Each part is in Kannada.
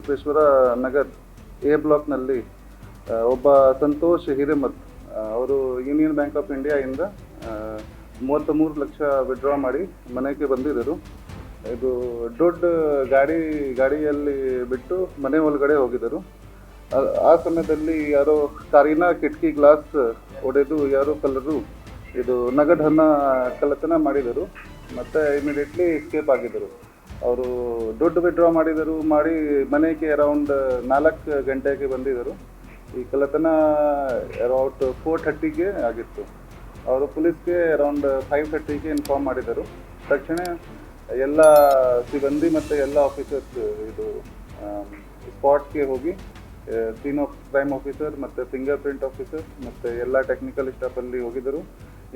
ಬಸವೇಶ್ವರ ನಗರ್ ಎ ಬ್ಲಾಕ್ನಲ್ಲಿ ಒಬ್ಬ ಸಂತೋಷ್ ಹಿರೇಮಠ್ ಅವರು ಯೂನಿಯನ್ ಬ್ಯಾಂಕ್ ಆಫ್ ಇಂಡಿಯಾಯಿಂದ 33 ಲಕ್ಷ ವಿಡ್ರಾ ಮಾಡಿ ಮನೆಗೆ ಬಂದಿದ್ದರು. ಇದು ದೊಡ್ಡ ಗಾಡಿಯಲ್ಲಿ ಬಿಟ್ಟು ಮನೆ ಒಳಗಡೆ ಹೋಗಿದ್ದರು. ಆ ಸಮಯದಲ್ಲಿ ಯಾರೋ ಕಾರಿನ ಕಿಟಕಿ ಗ್ಲಾಸ್ ಒಡೆದು ಯಾರೋ ಕಳ್ಳರು ಇದು ನಗದು ಹಣ ಕಳ್ಳತನ ಮಾಡಿದರು. ಮತ್ತು ಇಮಿಡಿಯೇಟ್ಲಿ ಎಸ್ಕೇಪ್ ಆಗಿದ್ದರು. ಅವರು ದುಡ್ಡು ವಿಡ್ರಾ ಮಾಡಿ ಮನೆಗೆ ಅರೌಂಡ್ 4 ಗಂಟೆಗೆ ಬಂದಿದ್ದರು. ಈ ಕಳ್ಳತನ ಅರೌಂಡ್ 4:30ಗೆ ಆಗಿತ್ತು. ಅವರು ಪೊಲೀಸ್ಗೆ ಅರೌಂಡ್ 5:30ಗೆ ಇನ್ಫಾರ್ಮ್ ಮಾಡಿದರು. ತಕ್ಷಣ ಎಲ್ಲ ಸಿಬ್ಬಂದಿ ಮತ್ತು ಎಲ್ಲ ಆಫೀಸರ್ಸ್ ಇದು ಸ್ಪಾಟ್ಗೆ ಹೋಗಿ ಸೀನ್ ಆಫ್ ಕ್ರೈಮ್ ಆಫೀಸರ್ ಮತ್ತು ಫಿಂಗರ್ ಪ್ರಿಂಟ್ ಆಫೀಸರ್ ಮತ್ತು ಎಲ್ಲ ಟೆಕ್ನಿಕಲ್ ಸ್ಟಾಫಲ್ಲಿ ಹೋಗಿದ್ದರು.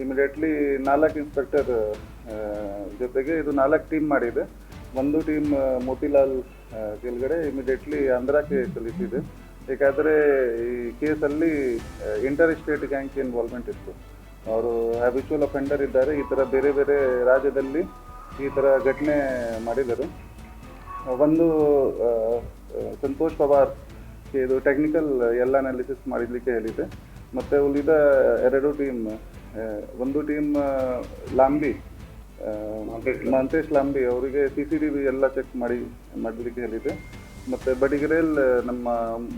ಇಮಿಡಿಯೇಟ್ಲಿ 4 ಇನ್ಸ್ಪೆಕ್ಟರ್ ಜೊತೆಗೆ ಇದು 4 ಟೀಮ್ ಮಾಡಿದೆ. ಒಂದು ಟೀಮ್ ಮೋತಿಲಾಲ್ ಕೆಳಗಡೆ ಇಮಿಡಿಯೇಟ್ಲಿ ಆಂಧ್ರಕ್ಕೆ ಕಳಿಸಿದೆ. ಏಕೆಂದರೆ ಈ ಕೇಸಲ್ಲಿ ಇಂಟರ್ ಸ್ಟೇಟ್ ಗ್ಯಾಂಗ್ ಇನ್ವಾಲ್ವ್ಮೆಂಟ್ ಇತ್ತು. ಅವರು ಹ್ಯಾಬಿಚುವಲ್ ಅಫೆಂಡರ್ ಇದ್ದಾರೆ. ಈ ಥರ ಬೇರೆ ಬೇರೆ ರಾಜ್ಯದಲ್ಲಿ ಈ ಥರ ಘಟನೆ ಮಾಡಿದರು. ಒಂದು ಸಂತೋಷ್ ಪವಾರ್ ಇದು ಟೆಕ್ನಿಕಲ್ ಎಲ್ಲ ಅನಾಲಿಸಿಸ್ ಮಾಡಲಿಕ್ಕೆ ಹೇಳಿದೆ. ಮತ್ತು ಉಳಿದ 2 ಟೀಮ್, ಒಂದು ಟೀಮ್ ಮಂತೇಶ್ ಲಾಂಬಿ ಅವರಿಗೆ CCTV ಎಲ್ಲ ಚೆಕ್ ಮಾಡಲಿಕ್ಕೆ ಹೇಳಿದೆ. ಮತ್ತು ಬಡಿಗೆರೆಲ್ ನಮ್ಮ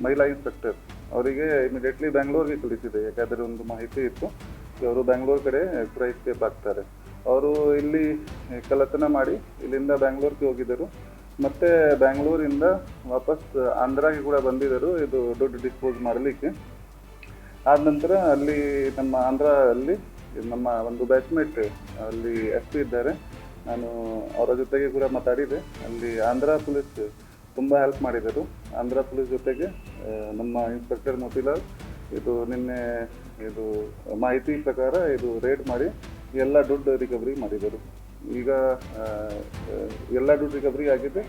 ಮಹಿಳಾ ಇನ್ಸ್ಪೆಕ್ಟರ್ ಅವರಿಗೆ ಇಮಿಡಿಯೇಟ್ಲಿ ಬ್ಯಾಂಗ್ಳೂರ್ಗೆ ಕಳಿಸಿದೆ. ಯಾಕಂದರೆ ಒಂದು ಮಾಹಿತಿ ಇತ್ತು ಅವರು ಬ್ಯಾಂಗ್ಳೂರ್ ಕಡೆ ಕೂಡ ಎಸ್ಕೇಪ್ ಆಗ್ತಾರೆ. ಅವರು ಇಲ್ಲಿ ಕಳ್ಳತನ ಮಾಡಿ ಇಲ್ಲಿಂದ ಬ್ಯಾಂಗ್ಳೂರ್ಗೆ ಹೋಗಿದ್ದರು. ಮತ್ತು ಬ್ಯಾಂಗ್ಳೂರಿಂದ ವಾಪಸ್ ಆಂಧ್ರಾಗೆ ಕೂಡ ಬಂದಿದ್ದರು ಇದು ದುಡ್ಡು ಡಿಸ್ಪೋಸ್ ಮಾಡಲಿಕ್ಕೆ. ಆದ ನಂತರ ಅಲ್ಲಿ ನಮ್ಮ ಆಂಧ್ರಲ್ಲಿ ನಮ್ಮ ಒಂದು ಬ್ಯಾಚ್ಮೇಟ್ ಅಲ್ಲಿ SP ಇದ್ದಾರೆ. ನಾನು ಅವರ ಜೊತೆಗೆ ಕೂಡ ಮಾತಾಡಿದೆ. ಅಲ್ಲಿ ಆಂಧ್ರ ಪೊಲೀಸ್ ತುಂಬ ಹೆಲ್ಪ್ ಮಾಡಿದರು. ಆಂಧ್ರ ಪೊಲೀಸ್ ಜೊತೆಗೆ ನಮ್ಮ ಇನ್ಸ್ಪೆಕ್ಟರ್ ಮೋತಿಲಾಲ್ ಇದು ನಿನ್ನೆ ಇದು ಮಾಹಿತಿ ಪ್ರಕಾರ ಇದು ರೇಡ್ ಮಾಡಿ ಎಲ್ಲ ದುಡ್ಡು ರಿಕವರಿ ಮಾಡಿದರು. ಈಗ ಎಲ್ಲ ದುಡ್ಡು ರಿಕವರಿ ಆಗಿದೆ.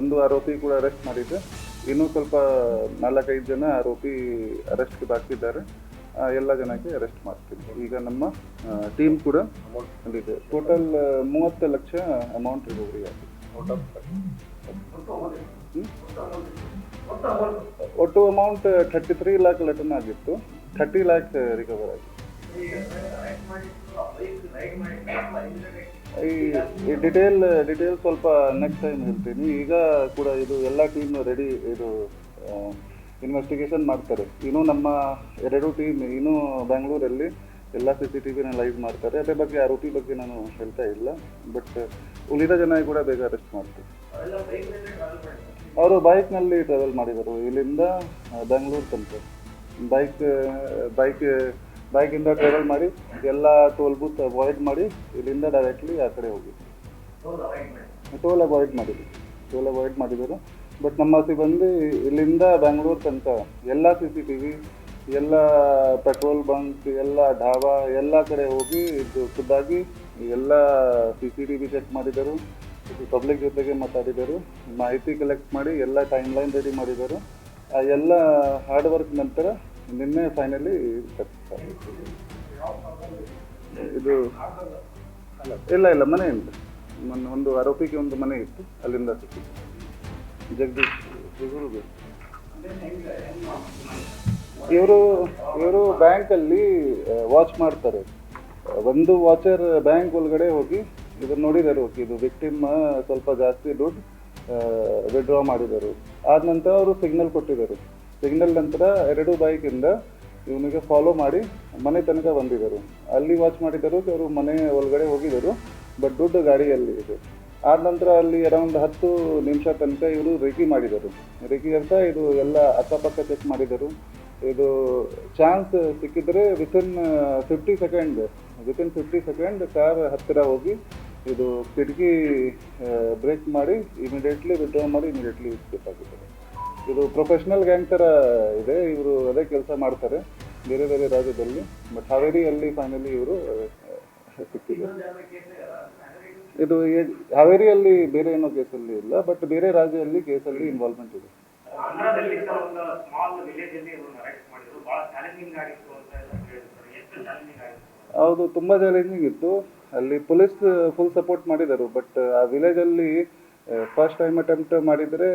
ಒಂದು ಆರೋಪಿ ಕೂಡ ಅರೆಸ್ಟ್ ಮಾಡಿದೆ. ಇನ್ನೂ ಸ್ವಲ್ಪ 4-5 ಜನ ಆರೋಪಿ ಅರೆಸ್ಟ್ ಬಾಕಿದ್ದಾರೆ. ಎಲ್ಲ ಜನಕ್ಕೆ ಅರೆಸ್ಟ್ ಮಾಡ್ತೀವಿ. ಈಗ ನಮ್ಮ ಟೀಮ್ ಕೂಡ ಅಲ್ಲಿದೆ. ಟೋಟಲ್ 30 ಲಕ್ಷ ಅಮೌಂಟ್ ರಿಕವರಿ ಆಗಿದೆ. ಒಟ್ಟು ಅಮೌಂಟ್ 33 ಲ್ಯಾಕ್ ರಿಟರ್ನ್ ಆಗಿತ್ತು. 30 ಲ್ಯಾಕ್ ರಿಕವರ್ ಆಗಿದೆ. ಈ ಡಿಟೇಲ್ ಸ್ವಲ್ಪ ನೆಕ್ಸ್ಟ್ ಟೈಮ್ ಹೇಳ್ತೀನಿ. ಈಗ ಕೂಡ ಇದು ಎಲ್ಲ ಟೀಮ್ ರೆಡಿ ಇದು ಇನ್ವೆಸ್ಟಿಗೇಷನ್ ಮಾಡ್ತಾರೆ. ಇನ್ನೂ ನಮ್ಮ 2 ಟೀಮ್ ಇನ್ನೂ ಬ್ಯಾಂಗ್ಳೂರಲ್ಲಿ ಎಲ್ಲ CCTV ಅನಲೈಸ್ ಮಾಡ್ತಾರೆ. ಅದ್ರ ಬಗ್ಗೆ ಆರೋಪಿ ಬಗ್ಗೆ ನಾನು ಹೇಳ್ತಾ ಇಲ್ಲ. ಬಟ್ ಉಳಿದ ಜನ ಕೂಡ ಬೇಗ ಅರೆಸ್ಟ್ ಮಾಡ್ತೀವಿ. ಅವರು ಬೈಕ್ನಲ್ಲಿ ಟ್ರಾವೆಲ್ ಮಾಡಿದರು ಇಲ್ಲಿಂದ ಬೆಂಗಳೂರು ತನಕ. ಬೈಕಿಂದ ಟ್ರಾವೆಲ್ ಮಾಡಿ ಎಲ್ಲ ಟೋಲ್ ಬೂತ್ ಅವಾಯ್ಡ್ ಮಾಡಿ ಇಲ್ಲಿಂದ ಡೈರೆಕ್ಟ್ಲಿ ಆ ಕಡೆ ಹೋಗಿ ಟೋಲ್ ಅವಾಯ್ಡ್ ಮಾಡಿದರು. ಬಟ್ ನಮ್ಮ ಸಿಬ್ಬಂದಿ ಇಲ್ಲಿಂದ ಬೆಂಗಳೂರು ತನಕ ಎಲ್ಲ CCTV, ಎಲ್ಲ ಪೆಟ್ರೋಲ್ ಬಂಕ್, ಎಲ್ಲ ಢಾಬಾ ಎಲ್ಲ ಕಡೆ ಹೋಗಿ ಇದು ಖುದ್ದಾಗಿ ಎಲ್ಲ CCTV ಚೆಕ್ ಮಾಡಿದರು. ಪಬ್ಲಿಕ್ ಜೊತೆಗೆ ಮಾತಾಡಿದರು. ಮಾಹಿತಿ ಕಲೆಕ್ಟ್ ಮಾಡಿ ಎಲ್ಲ ಟೈಮ್ಲೈನ್ ರೆಡಿ ಮಾಡಿದರು. ಆ ಎಲ್ಲ ಹಾರ್ಡ್ ವರ್ಕ್ ನಂತರ ನಿನ್ನೆ ಫೈನಲಿ ಇದು ಇಲ್ಲ ಮನೆಯಿಂದ ಒಂದು ಆರೋಪಿಗೆ ಒಂದು ಮನೆ ಇತ್ತು, ಅಲ್ಲಿಂದ ಸಿಕ್ಕಿತ್ತು. ಜಗದೀಶ್ ಇವರು ಬ್ಯಾಂಕಲ್ಲಿ ವಾಚ್ ಮಾಡ್ತಾರೆ. ಒಂದು ವಾಚರ್ ಬ್ಯಾಂಕ್ ಒಳಗಡೆ ಹೋಗಿ ಇದನ್ನು ನೋಡಿದರು. ಇದು ವಿಕ್ಟಿಮ್ ಸ್ವಲ್ಪ ಜಾಸ್ತಿ ದುಡ್ಡು ವಿಡ್ರಾ ಮಾಡಿದರು. ಆದ ನಂತರ ಅವರು ಸಿಗ್ನಲ್ ಕೊಟ್ಟಿದ್ದರು. ಸಿಗ್ನಲ್ ನಂತರ 2 ಬೈಕಿಂದ ಇವನಿಗೆ ಫಾಲೋ ಮಾಡಿ ಮನೆ ತನಕ ಬಂದಿದ್ದರು. ಅಲ್ಲಿ ವಾಚ್ ಮಾಡಿದರು. ಅವರು ಮನೆ ಒಳಗಡೆ ಹೋಗಿದ್ದರು. ಬಟ್ ದುಡ್ಡು ಗಾಡಿಯಲ್ಲಿ ಇದೆ. ಆದ ನಂತರ ಅಲ್ಲಿ ಅರೌಂಡ್ 10 ನಿಮಿಷ ತನಕ ಇವರು ರೇಖಿ ಮಾಡಿದರು. ರೇಖಿ ಅಂತ ಇದು ಎಲ್ಲ ಅಕ್ಕಪಕ್ಕ ಚೆಕ್ ಮಾಡಿದರು. ಇದು ಚಾನ್ಸ್ ಸಿಕ್ಕಿದ್ರೆ ವಿತಿನ್ 50 ಸೆಕೆಂಡ್ ಕಾರ್ ಹತ್ತಿರ ಹೋಗಿ ಇದು ಕಿಟಕಿ ಬ್ರೇಕ್ ಮಾಡಿ ಇಮಿಡಿಯೇಟ್ಲಿ ವಿಡ್ರಾ ಮಾಡಿ ಇಮಿಡಿಯೇಟ್ಲಿ ಎಸ್ಕೇಪ್ ಆಗಿದ್ದಾರೆ. ಇದು ಪ್ರೊಫೆಷ್ನಲ್ ಗ್ಯಾಂಗ್ ಥರ ಇದೆ. ಇವರು ಅದೇ ಕೆಲಸ ಮಾಡ್ತಾರೆ ಬೇರೆ ಬೇರೆ ರಾಜ್ಯದಲ್ಲಿ. ಬಟ್ ಹಾವೇರಿಯಲ್ಲಿ ಫೈನಲಿ ಇವರು ಸಿಕ್ಕಿದ್ದಾರೆ. ಇದು ಹಾವೇರಿಯಲ್ಲಿ ಬೇರೆ ಏನೋ ಕೇಸಲ್ಲಿ ಇಲ್ಲ, ಬಟ್ ಬೇರೆ ರಾಜ್ಯದಲ್ಲಿ ಕೇಸಲ್ಲಿ ಇನ್ವಾಲ್ವ್ಮೆಂಟ್ ಇದೆ. ಹೌದು, ತುಂಬ ಚಾಲೆಂಜಿಂಗ್ ಇತ್ತು. ಅಲ್ಲಿ ಪೊಲೀಸ್ ಫುಲ್ ಸಪೋರ್ಟ್ ಮಾಡಿದರು. ಬಟ್ ಆ ವಿಲೇಜಲ್ಲಿ ಫಸ್ಟ್ ಟೈಮ್ ಅಟೆಂಪ್ಟ್ ಮಾಡಿದರೆ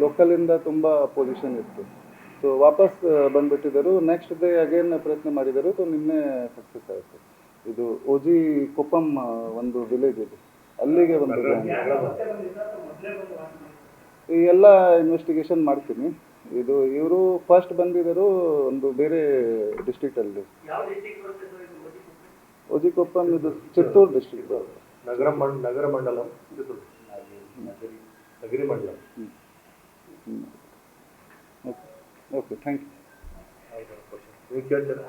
ಲೋಕಲಿಂದ ತುಂಬ ಪೊಸಿಷನ್ ಇತ್ತು. ಸೊ ವಾಪಸ್ ಬಂದುಬಿಟ್ಟಿದ್ದರು. ನೆಕ್ಸ್ಟ್ ಡೇ ಅಗೇನ್ ಪ್ರಯತ್ನ ಮಾಡಿದರು. ಸೊ ನಿನ್ನೆ ಸಕ್ಸಸ್ ಆಯಿತು. ಇದು ಓಜಿ ಕೊಪ್ಪಂ ಒಂದು ವಿಲೇಜ್ ಇದೆ, ಅಲ್ಲಿಗೆ ಬಂದಿದೆ. ಈ ಎಲ್ಲ ಇನ್ವೆಸ್ಟಿಗೇಷನ್ ಮಾಡ್ತೀನಿ. ಇದು ಇವರು ಫಸ್ಟ್ ಬಂದಿದ್ದರು ಒಂದು ಬೇರೆ ಡಿಸ್ಟ್ರಿಕ್ಟಲ್ಲಿ. ಓಜಿ ಕೊಪ್ಪಂ ಇದು ಚಿತ್ತೂರು ಡಿಸ್ಟ್ರಿಕ್ಟ್, ನಗರ ಮಂಡಲ ನಗರಿ ಮಂಡಲ. Okay, thank you. ನೀವು ಕೇಳ್ತೀರಾ?